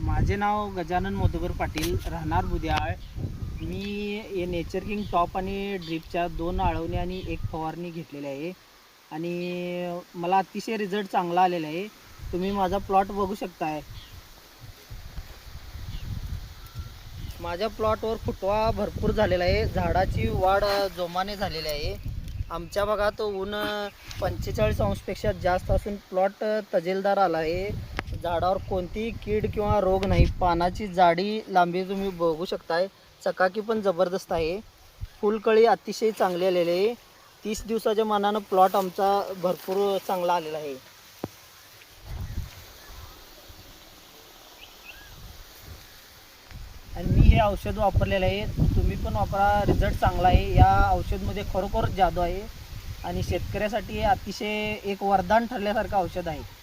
माझे नाव गजानन मधुकर पाटील, राहणार बुद्याळ. मी हे नेचर किंग टॉप आणि ड्रीपच्या 2 आळवणी आणि 1 फवारणी घेतलेली आहे आणि मला अतिशय रिझल्ट चांगला आलेला आहे. तुम्ही माझा प्लॉट बघू शकताय. माझ्या प्लॉटवर फुटवा भरपूर झालेला आहे. झाडाची वाढ जोमाने झालेली आहे. आमच्या भागात ऊन 45 अंशपेक्षा जास्त असून प्लॉट तजेलदार आला आहे. झाडावर कोणतीही कीड किंवा रोग नाही. पानाची जाडी लांबी तुम्ही बघू शकताय. चकाकी पण जबरदस्त आहे. फुलकळी अतिशय चांगली आलेली आहे. 30 दिवसाच्या मानानं प्लॉट आमचा भरपूर चांगला आलेला आहे. आणि मी हे औषध वापरलेलं आहे. तुम्ही पण वापरा, रिझल्ट चांगला आहे. या औषधमध्ये खरोखर जादू आहे आणि शेतकऱ्यासाठी अतिशय एक वरदान ठरल्यासारखं औषध आहे.